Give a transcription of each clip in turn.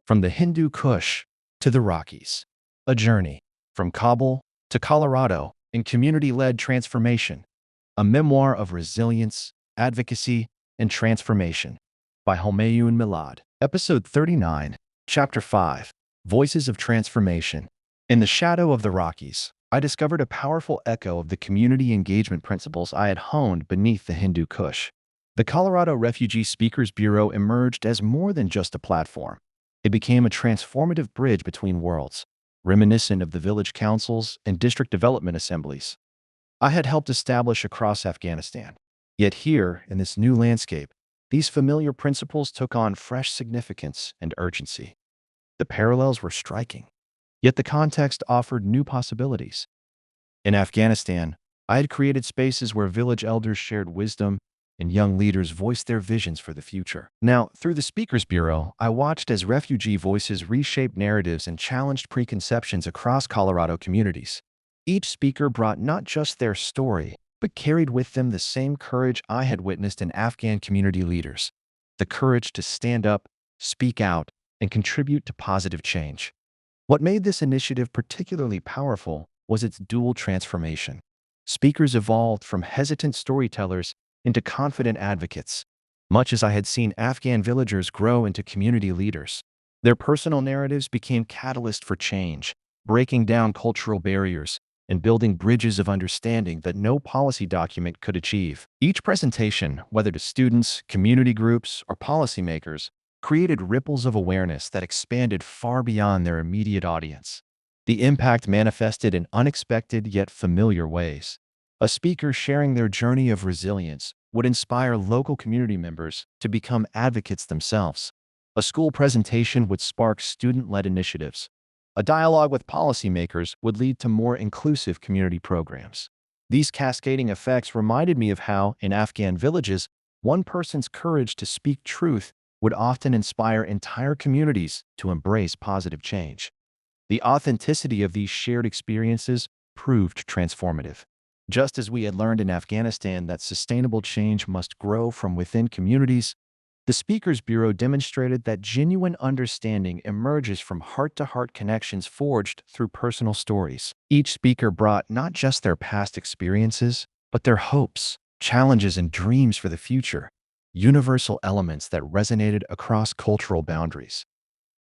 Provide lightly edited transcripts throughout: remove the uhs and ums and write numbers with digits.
From the Hindu Kush to the Rockies. A journey from Kabul to Colorado in community-led transformation. A memoir of resilience, advocacy, and transformation by Humayun Milad. Episode 39, Chapter 5, Voices of Transformation. In the shadow of the Rockies, I discovered a powerful echo of the community engagement principles I had honed beneath the Hindu Kush. The Colorado Refugee Speakers Bureau emerged as more than just a platform. It became a transformative bridge between worlds, reminiscent of the village councils and district development assemblies I had helped establish across Afghanistan. Yet here, in this new landscape, these familiar principles took on fresh significance and urgency. The parallels were striking, yet the context offered new possibilities. In Afghanistan, I had created spaces where village elders shared wisdom and young leaders voiced their visions for the future. Now, through the Speakers Bureau, I watched as refugee voices reshaped narratives and challenged preconceptions across Colorado communities. Each speaker brought not just their story, but carried with them the same courage I had witnessed in Afghan community leaders: the courage to stand up, speak out, and contribute to positive change. What made this initiative particularly powerful was its dual transformation. Speakers evolved from hesitant storytellers into confident advocates, much as I had seen Afghan villagers grow into community leaders. Their personal narratives became catalysts for change, breaking down cultural barriers and building bridges of understanding that no policy document could achieve. Each presentation, whether to students, community groups, or policymakers, created ripples of awareness that expanded far beyond their immediate audience. The impact manifested in unexpected yet familiar ways. A speaker sharing their journey of resilience would inspire local community members to become advocates themselves. A school presentation would spark student-led initiatives. A dialogue with policymakers would lead to more inclusive community programs. These cascading effects reminded me of how, in Afghan villages, one person's courage to speak truth would often inspire entire communities to embrace positive change. The authenticity of these shared experiences proved transformative. Just as we had learned in Afghanistan that sustainable change must grow from within communities, the Speakers Bureau demonstrated that genuine understanding emerges from heart-to-heart connections forged through personal stories. Each speaker brought not just their past experiences, but their hopes, challenges, and dreams for the future, universal elements that resonated across cultural boundaries.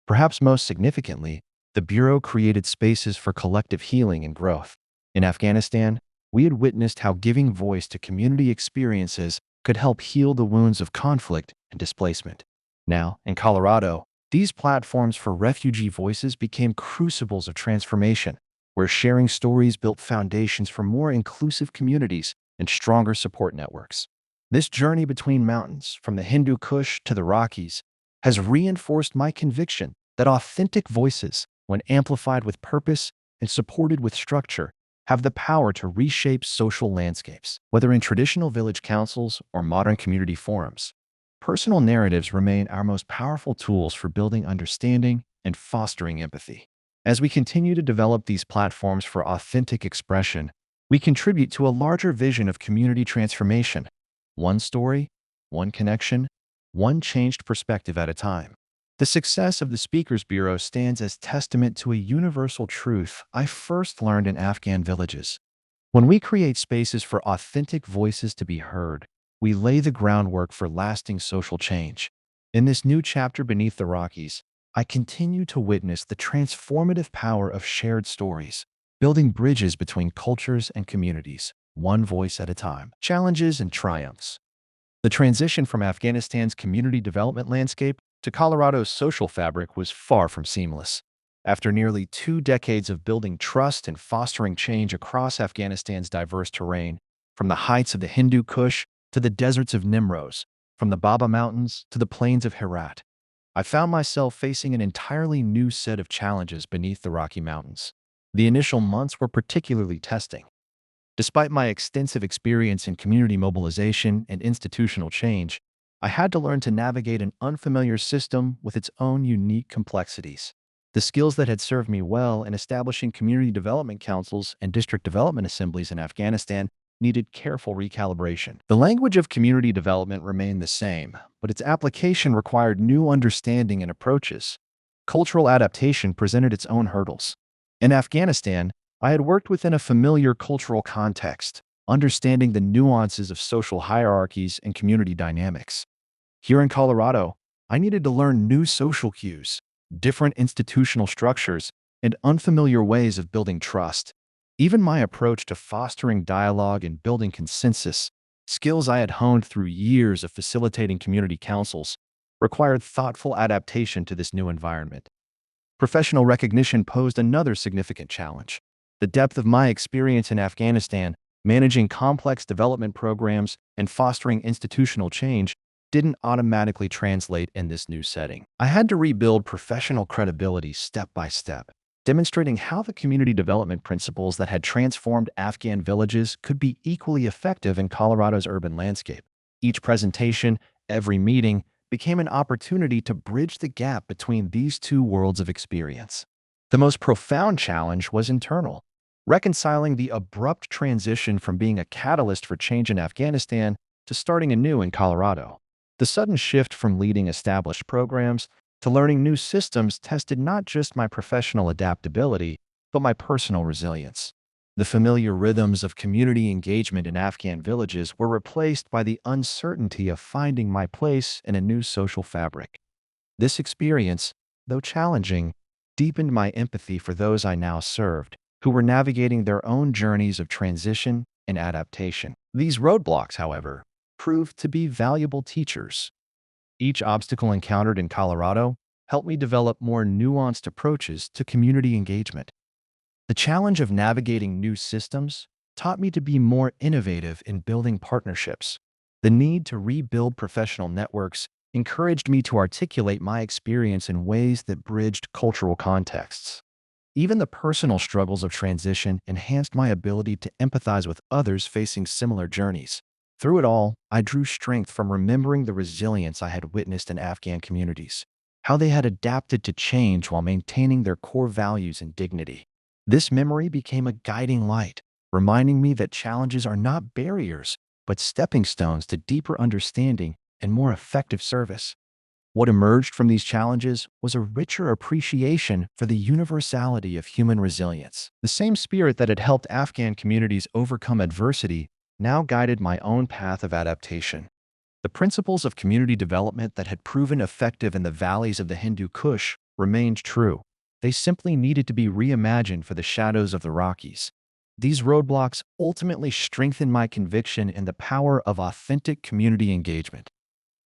Perhaps most significantly, the Bureau created spaces for collective healing and growth. In Afghanistan, we had witnessed how giving voice to community experiences could help heal the wounds of conflict and displacement. Now, in Colorado, these platforms for refugee voices became crucibles of transformation, where sharing stories built foundations for more inclusive communities and stronger support networks. This journey between mountains, from the Hindu Kush to the Rockies, has reinforced my conviction that authentic voices, when amplified with purpose and supported with structure, have the power to reshape social landscapes. Whether in traditional village councils or modern community forums, personal narratives remain our most powerful tools for building understanding and fostering empathy. As we continue to develop these platforms for authentic expression, we contribute to a larger vision of community transformation. One story, one connection, one changed perspective at a time. The success of the Speakers Bureau stands as testament to a universal truth I first learned in Afghan villages. When we create spaces for authentic voices to be heard, we lay the groundwork for lasting social change. In this new chapter beneath the Rockies, I continue to witness the transformative power of shared stories, building bridges between cultures and communities, one voice at a time. Challenges and triumphs. The transition from Afghanistan's community development landscape to Colorado's social fabric was far from seamless. After nearly 2 decades of building trust and fostering change across Afghanistan's diverse terrain, from the heights of the Hindu Kush to the deserts of Nimroz, from the Baba Mountains to the plains of Herat, I found myself facing an entirely new set of challenges beneath the Rocky Mountains. The initial months were particularly testing. Despite my extensive experience in community mobilization and institutional change, I had to learn to navigate an unfamiliar system with its own unique complexities. The skills that had served me well in establishing community development councils and district development assemblies in Afghanistan needed careful recalibration. The language of community development remained the same, but its application required new understanding and approaches. Cultural adaptation presented its own hurdles. In Afghanistan, I had worked within a familiar cultural context, understanding the nuances of social hierarchies and community dynamics. Here in Colorado, I needed to learn new social cues, different institutional structures, and unfamiliar ways of building trust. Even my approach to fostering dialogue and building consensus, skills I had honed through years of facilitating community councils, required thoughtful adaptation to this new environment. Professional recognition posed another significant challenge. The depth of my experience in Afghanistan, managing complex development programs and fostering institutional change, didn't automatically translate in this new setting. I had to rebuild professional credibility step by step, demonstrating how the community development principles that had transformed Afghan villages could be equally effective in Colorado's urban landscape. Each presentation, every meeting, became an opportunity to bridge the gap between these two worlds of experience. The most profound challenge was internal, reconciling the abrupt transition from being a catalyst for change in Afghanistan to starting anew in Colorado. The sudden shift from leading established programs to learning new systems tested not just my professional adaptability, but my personal resilience. The familiar rhythms of community engagement in Afghan villages were replaced by the uncertainty of finding my place in a new social fabric. This experience, though challenging, deepened my empathy for those I now served, who were navigating their own journeys of transition and adaptation. These roadblocks, however, proved to be valuable teachers. Each obstacle encountered in Colorado helped me develop more nuanced approaches to community engagement. The challenge of navigating new systems taught me to be more innovative in building partnerships. The need to rebuild professional networks encouraged me to articulate my experience in ways that bridged cultural contexts. Even the personal struggles of transition enhanced my ability to empathize with others facing similar journeys. Through it all, I drew strength from remembering the resilience I had witnessed in Afghan communities, how they had adapted to change while maintaining their core values and dignity. This memory became a guiding light, reminding me that challenges are not barriers, but stepping stones to deeper understanding and more effective service. What emerged from these challenges was a richer appreciation for the universality of human resilience. The same spirit that had helped Afghan communities overcome adversity now guided my own path of adaptation. The principles of community development that had proven effective in the valleys of the Hindu Kush remained true. They simply needed to be reimagined for the shadows of the Rockies. These roadblocks ultimately strengthened my conviction in the power of authentic community engagement.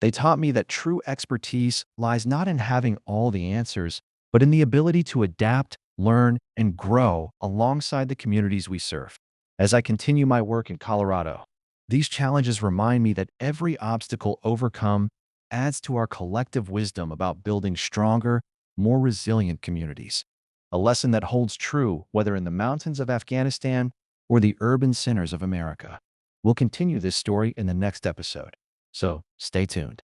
They taught me that true expertise lies not in having all the answers, but in the ability to adapt, learn, and grow alongside the communities we serve. As I continue my work in Colorado, these challenges remind me that every obstacle overcome adds to our collective wisdom about building stronger, more resilient communities. A lesson that holds true whether in the mountains of Afghanistan or the urban centers of America. We'll continue this story in the next episode, so stay tuned.